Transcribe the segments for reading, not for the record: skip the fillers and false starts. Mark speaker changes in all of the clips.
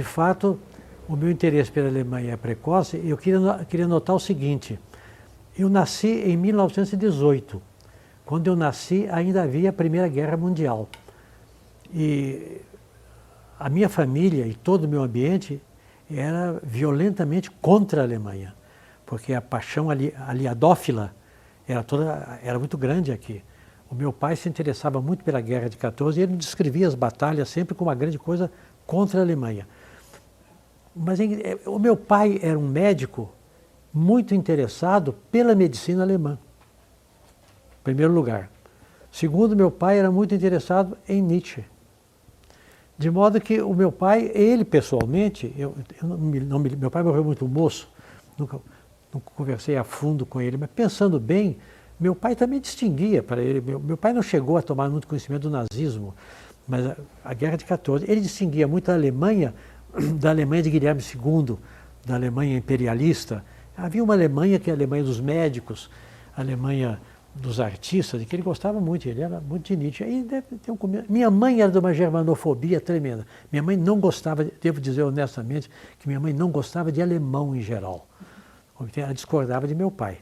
Speaker 1: de fato, o meu interesse pela Alemanha é precoce. Eu queria notar o seguinte: eu nasci em 1918. Quando eu nasci, ainda havia a Primeira Guerra Mundial. E a minha família e todo o meu ambiente era violentamente contra a Alemanha, porque a paixão aliadófila era muito grande aqui. O meu pai se interessava muito pela Guerra de 14 e ele descrevia as batalhas sempre como uma grande coisa contra a Alemanha. Mas o meu pai era um médico muito interessado pela medicina alemã, em primeiro lugar. Segundo, meu pai era muito interessado em Nietzsche. De modo que o meu pai, ele pessoalmente, meu pai morreu muito moço, nunca conversei a fundo com ele, mas pensando bem, meu pai também distinguia para ele. Meu pai não chegou a tomar muito conhecimento do nazismo, mas a Guerra de 14, ele distinguia muito a Alemanha da Alemanha de Guilherme II, da Alemanha imperialista. Havia uma Alemanha que é a Alemanha dos médicos, a Alemanha dos artistas, de que ele gostava muito, ele era muito de Nietzsche. E minha mãe era de uma germanofobia tremenda. Minha mãe não gostava, devo dizer honestamente, que minha mãe não gostava de alemão em geral. Ela discordava de meu pai.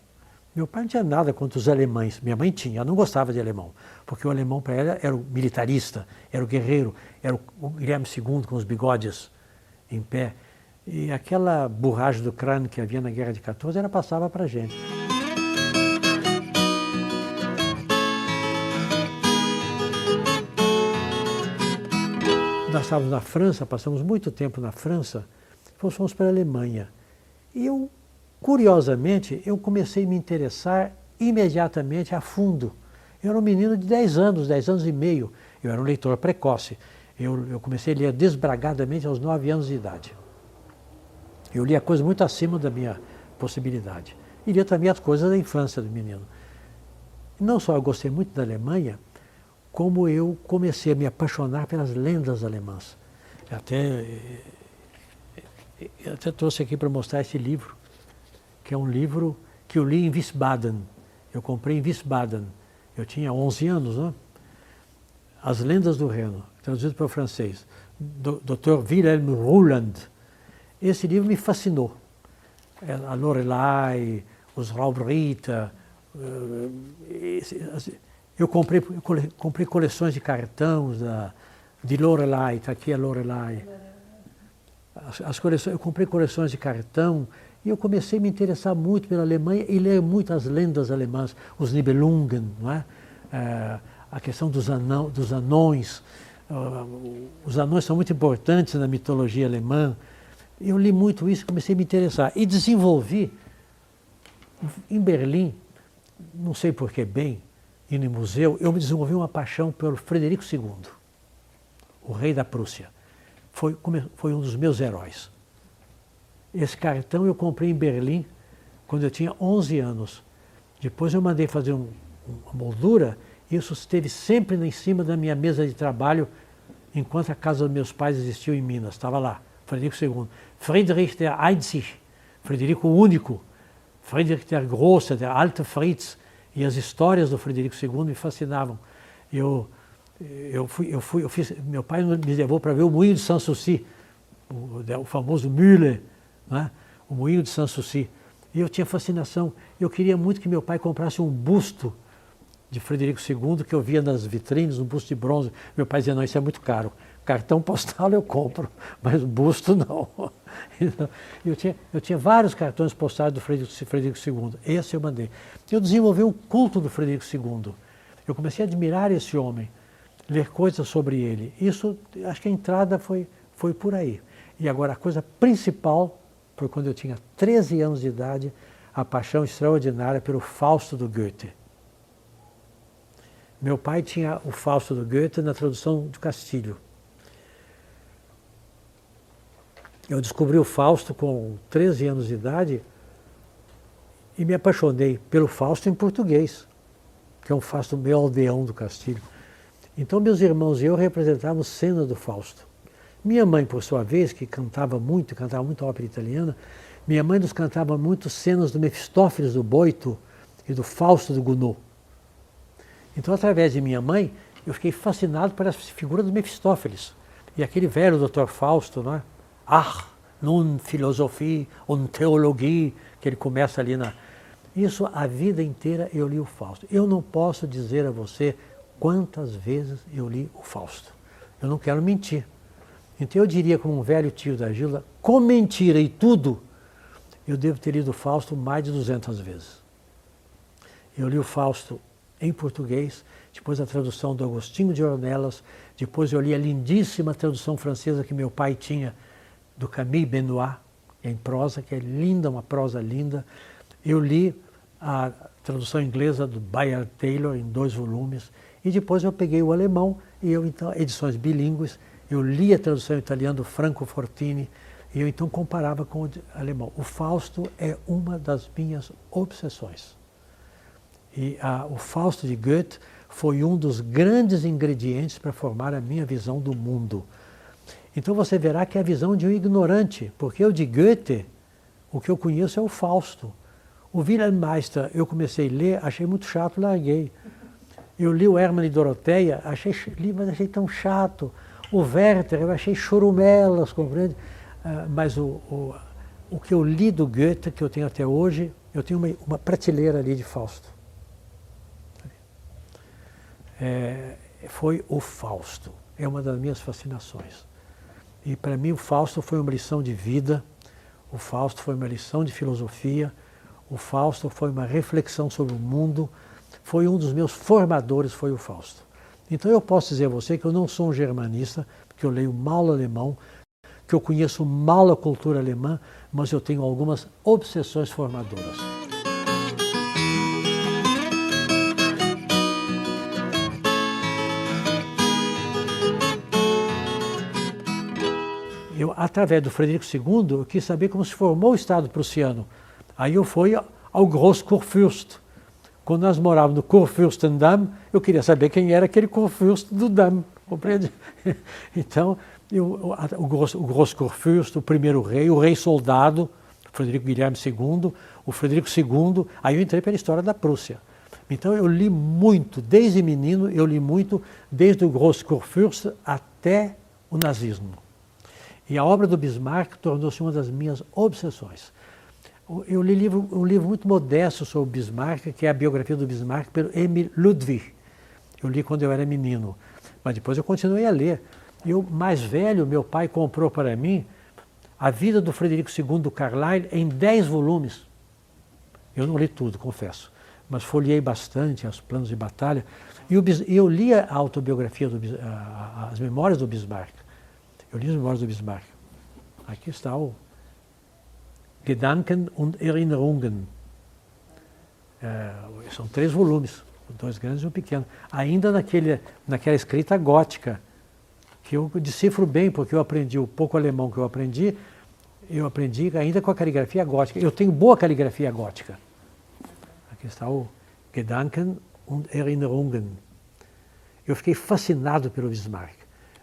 Speaker 1: Meu pai não tinha nada contra os alemães, minha mãe tinha, ela não gostava de alemão, porque o alemão para ela era o militarista, era o guerreiro, era o Guilherme II com os bigodes em pé. E aquela borragem do crânio que havia na Guerra de 14, ela passava para a gente. Nós estávamos na França, passamos muito tempo na França, depois fomos para a Alemanha. E curiosamente, eu comecei a me interessar imediatamente a fundo. Eu era um menino de 10 anos e meio. Eu era um leitor precoce. Eu comecei a ler desbragadamente aos 9 anos de idade. Eu lia coisas muito acima da minha possibilidade. E lia também as coisas da infância do menino. Não só eu gostei muito da Alemanha, como eu comecei a me apaixonar pelas lendas alemãs. Eu até trouxe aqui para mostrar esse livro, que é um livro que eu li em Wiesbaden. Eu comprei em Wiesbaden. Eu tinha 11 anos, né? As Lendas do Reno, traduzido para o francês, do Dr. Wilhelm Roland. Esse livro me fascinou. A Lorelei, os Raubritter. Eu comprei coleções de cartões de Lorelei, está aqui a Lorelei. Eu comprei coleções de cartão e eu comecei a me interessar muito pela Alemanha e ler muitas lendas alemãs, os Nibelungen, não é? A questão dos anões. Os anões são muito importantes na mitologia alemã. Eu li muito isso e comecei a me interessar. E desenvolvi, em Berlim, não sei por que bem, indo em museu, eu me desenvolvi uma paixão pelo Frederico II, o rei da Prússia. Foi um dos meus heróis. Esse cartão eu comprei em Berlim quando eu tinha 11 anos. Depois eu mandei fazer uma moldura e isso esteve sempre em cima da minha mesa de trabalho enquanto a casa dos meus pais existiu em Minas. Estava lá, Frederico II. Friedrich der Einzig, Frederico o Único. Friedrich der Große, der Alte Fritz. E as histórias do Frederico II me fascinavam. Meu pai me levou para ver o Moinho de Sanssouci, o famoso Mühle, né? O Moinho de Sanssouci. E eu tinha fascinação. Eu queria muito que meu pai comprasse um busto de Frederico II, que eu via nas vitrines, um busto de bronze. Meu pai dizia, não, isso é muito caro. Cartão postal eu compro, mas busto não. Então, eu tinha vários cartões postais do Frederico II. Esse eu mandei. Eu desenvolvi um culto do Frederico II. Eu comecei a admirar esse homem, ler coisas sobre ele. Isso, acho que a entrada foi por aí. E agora a coisa principal foi quando eu tinha 13 anos de idade, a paixão extraordinária pelo Fausto do Goethe. Meu pai tinha o Fausto do Goethe na tradução do Castilho. Eu descobri o Fausto com 13 anos de idade e me apaixonei pelo Fausto em português, que é um Fausto meio aldeão do Castilho. Então meus irmãos e eu representávamos cenas do Fausto. Minha mãe, por sua vez, que cantava muito ópera italiana, minha mãe nos cantava muito cenas do Mefistófeles do Boito e do Fausto do Gounod. Então, através de minha mãe, eu fiquei fascinado por essa figura do Mefistófeles. E aquele velho Dr. Fausto, não é? Ach, nun Philosophie und Theologie, que ele começa ali na... Isso a vida inteira eu li o Fausto. Eu não posso dizer a você quantas vezes eu li o Fausto. Eu não quero mentir. Então eu diria, como um velho tio da Gilda, com mentira e tudo, eu devo ter lido o Fausto mais de 200 vezes. Eu li o Fausto em português, depois a tradução do Agostinho de Ornelas, depois eu li a lindíssima tradução francesa que meu pai tinha, do Camille Benoit, em prosa, que é linda, uma prosa linda. Eu li a tradução inglesa do Bayard Taylor em 2 volumes, e depois eu peguei o alemão, e eu então, edições bilíngues, eu li a tradução italiana do Franco Fortini, e eu então comparava com o alemão. O Fausto é uma das minhas obsessões. E o Fausto de Goethe foi um dos grandes ingredientes para formar a minha visão do mundo. Então você verá que é a visão de um ignorante, porque eu de Goethe, o que eu conheço é o Fausto. O Wilhelm Meister, eu comecei a ler, achei muito chato, larguei. Eu li o Hermann e Doroteia, mas achei tão chato. O Werther, eu achei chorumelas, compreende? Mas o que eu li do Goethe, que eu tenho até hoje, eu tenho uma prateleira ali de Fausto. Foi o Fausto, é uma das minhas fascinações. E para mim o Fausto foi uma lição de vida, o Fausto foi uma lição de filosofia, o Fausto foi uma reflexão sobre o mundo, foi um dos meus formadores, foi o Fausto. Então eu posso dizer a você que eu não sou um germanista, porque eu leio mal alemão, que eu conheço mal a cultura alemã, mas eu tenho algumas obsessões formadoras. Através do Frederico II, eu quis saber como se formou o Estado prussiano. Aí eu fui ao Großkurfürst. Quando nós morávamos no Kurfürstendamm, eu queria saber quem era aquele Kurfürst do Damm, compreende? Então, o Großkurfürst, o primeiro rei, o rei soldado, Frederico Guilherme II, o Frederico II, aí eu entrei pela história da Prússia. Então eu li muito, desde menino, eu li muito, desde o Großkurfürst até o nazismo. E a obra do Bismarck tornou-se uma das minhas obsessões. Eu li um livro muito modesto sobre o Bismarck, que é a biografia do Bismarck, pelo Emil Ludwig. Eu li quando eu era menino, mas depois eu continuei a ler. Eu, mais velho, meu pai comprou para mim A Vida do Frederico II do Carlyle em 10 volumes. Eu não li tudo, confesso, mas folheei bastante os planos de batalha. E eu li a autobiografia, as memórias do Bismarck. Eu li as memórias do Bismarck. Aqui está o Gedanken und Erinnerungen. São 3 volumes, 2 grandes e um pequeno. Ainda naquela escrita gótica, que eu decifro bem, porque eu aprendi o pouco alemão que eu aprendi ainda com a caligrafia gótica. Eu tenho boa caligrafia gótica. Aqui está o Gedanken und Erinnerungen. Eu fiquei fascinado pelo Bismarck.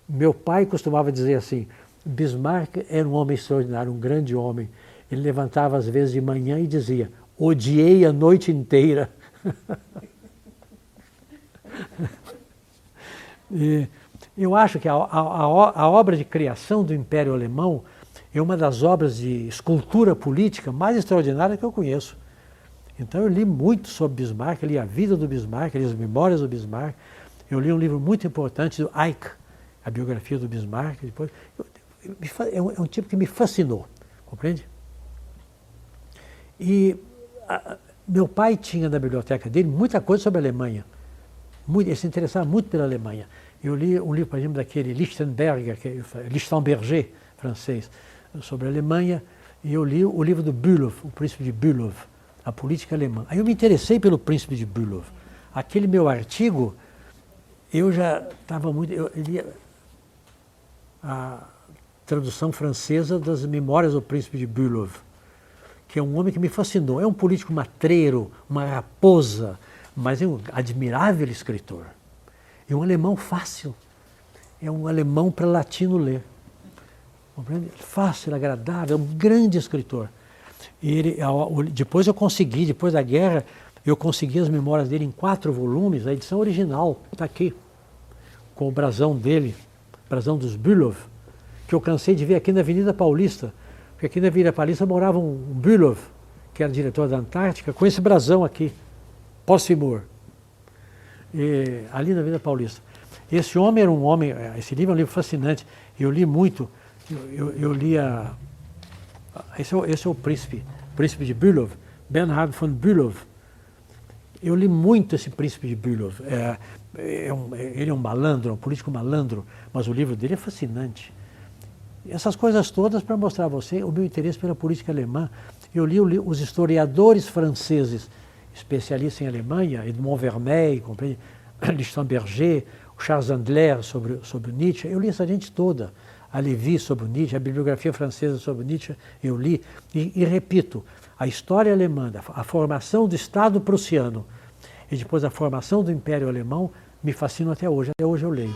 Speaker 1: Meu pai costumava dizer assim, Bismarck era um homem extraordinário, um grande homem. Ele levantava às vezes de manhã e dizia, odiei a noite inteira. E eu acho que a obra de criação do Império Alemão é uma das obras de escultura política mais extraordinárias que eu conheço. Então eu li muito sobre Bismarck, li a vida do Bismarck, li as memórias do Bismarck. Eu li um livro muito importante do Eyck, a biografia do Bismarck. Depois, é um tipo que me fascinou, compreende? E meu pai tinha na biblioteca dele muita coisa sobre a Alemanha. Ele se interessava muito pela Alemanha. Eu li um livro, por exemplo, daquele Lichtenberger, Lichtenberger, francês, sobre a Alemanha, e eu li o livro do Bülow, o Príncipe de Bülow, a política alemã. Aí eu me interessei pelo Príncipe de Bülow. Aquele meu artigo, eu já estava muito... Eu lia a tradução francesa das Memórias do Príncipe de Bülow, que é um homem que me fascinou. É um político matreiro, uma raposa, mas é um admirável escritor. É um alemão fácil. É um alemão para latino ler. Compreende? Fácil, agradável, é um grande escritor. E depois eu consegui, depois da guerra, eu consegui as memórias dele em 4 volumes, a edição original está aqui, com o brasão dele, brasão dos Bülow. que eu cansei de ver aqui na Avenida Paulista, porque aqui na Avenida Paulista morava um Bülow, que era diretor da Antártica, com esse brasão aqui, Possimoor, ali na Avenida Paulista. Esse homem era um homem, esse livro é um livro fascinante, eu li muito, eu lia, esse é o príncipe de Bülow, Bernhard von Bülow. Eu li muito esse príncipe de Bülow. Ele é um malandro, um político malandro, mas o livro dele é fascinante. Essas coisas todas para mostrar a você o meu interesse pela política alemã. Eu li os historiadores franceses, especialistas em Alemanha, Edmond Vermeil, Lichtenberger, o Charles Andler sobre Nietzsche. Eu li essa gente toda. A Lévy sobre o Nietzsche, a bibliografia francesa sobre o Nietzsche, eu li. E repito, a história alemã, a formação do Estado prussiano e depois a formação do Império Alemão me fascinam até hoje. Até hoje eu leio.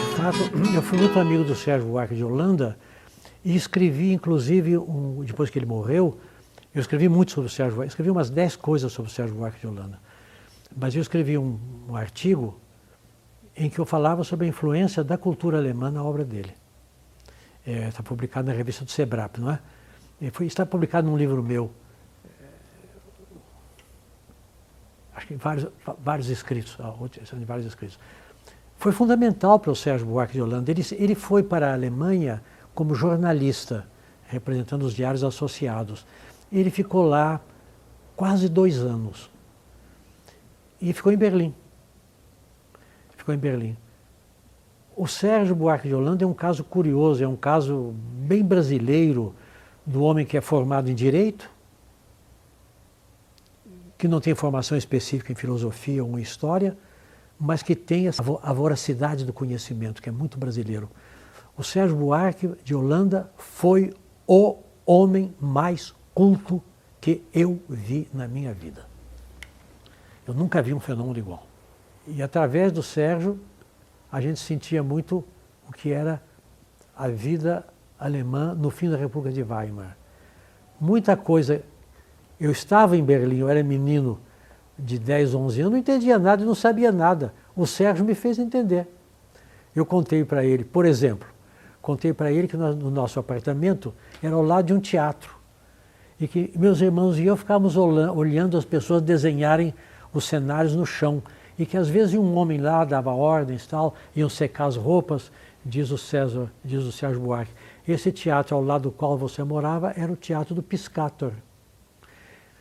Speaker 1: De fato, eu fui muito amigo do Sérgio Buarque de Holanda e escrevi, inclusive, depois que ele morreu, eu escrevi muito sobre o Sérgio Buarque, escrevi umas 10 coisas sobre o Sérgio Buarque de Holanda. Mas eu escrevi um artigo em que eu falava sobre a influência da cultura alemã na obra dele. Está publicado na revista do Sebrap, não é? Está publicado num livro meu. Acho que vários escritos, vários escritos. Foi fundamental para o Sérgio Buarque de Holanda. Ele foi para a Alemanha como jornalista, representando os diários associados. Ele ficou lá quase 2 anos. E ficou em Berlim. O Sérgio Buarque de Holanda é um caso curioso, é um caso bem brasileiro do homem que é formado em Direito, que não tem formação específica em filosofia ou em história, mas que tem a voracidade do conhecimento, que é muito brasileiro. O Sérgio Buarque de Holanda foi o homem mais culto que eu vi na minha vida. Eu nunca vi um fenômeno igual. E através do Sérgio, a gente sentia muito o que era a vida alemã no fim da República de Weimar. Muita coisa. Eu estava em Berlim, eu era menino de 10, 11 anos, não entendia nada e não sabia nada. O Sérgio me fez entender. Eu contei para ele, por exemplo, que no nosso apartamento era ao lado de um teatro. E que meus irmãos e eu ficávamos olhando as pessoas desenharem os cenários no chão. E que às vezes um homem lá dava ordens, tal, iam secar as roupas, diz o Sérgio Buarque. Esse teatro ao lado do qual você morava era o Teatro do Piscator.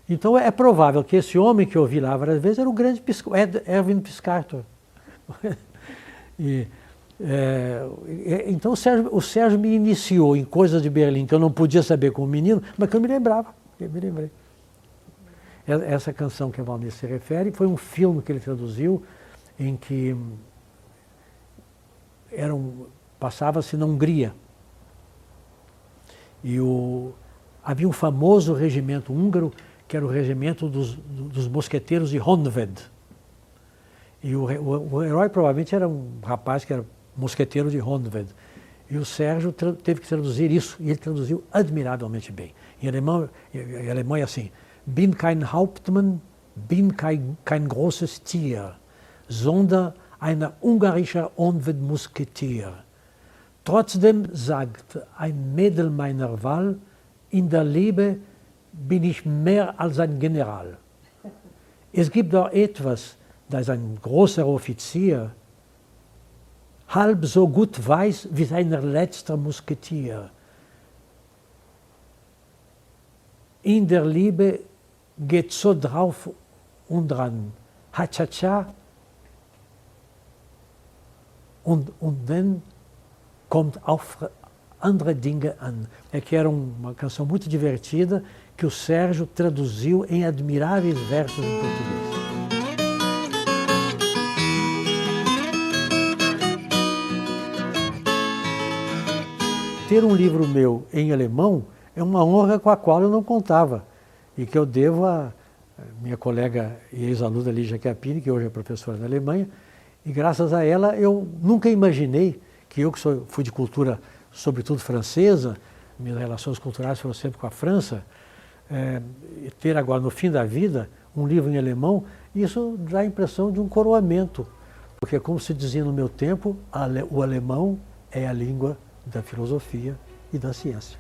Speaker 1: Então é provável que esse homem que eu vi lá várias vezes era o grande Erwin Piscator. Então o Sérgio me iniciou em coisas de Berlim que eu não podia saber como menino, mas que eu me lembrava, Essa canção que a Valmir se refere foi um filme que ele traduziu em que passava-se na Hungria. E havia um famoso regimento húngaro, que era o regimento dos mosqueteiros de Honvéd. E o herói provavelmente era um rapaz que era mosqueteiro de Honvéd. E o Sérgio teve que traduzir isso, e ele traduziu admiravelmente bem. Em alemão é assim: Bin kein Hauptmann, bin kein großes Tier, sondern ein ungarischer Honvéd-Musketier. Trotzdem sagt ein Mädel meiner Wahl, in der Liebe bin ich mehr als ein General. Es gibt auch etwas, das ein großer Offizier halb so gut weiß wie sein letzter Musketier. In der Liebe geht so drauf und dran, ha-cha-cha, und dann kommt auf andere Dinge an. Que era uma canção muito divertida que o Sérgio traduziu em admiráveis versos em português. Ter um livro meu em alemão é uma honra com a qual eu não contava e que eu devo à minha colega e ex-aluna Lígia Chiappini, que hoje é professora na Alemanha, e graças a ela eu nunca imaginei que eu, que fui de cultura sobretudo francesa, minhas relações culturais foram sempre com a França, ter agora, no fim da vida, um livro em alemão, isso dá a impressão de um coroamento, porque, como se dizia no meu tempo, o alemão é a língua da filosofia e da ciência.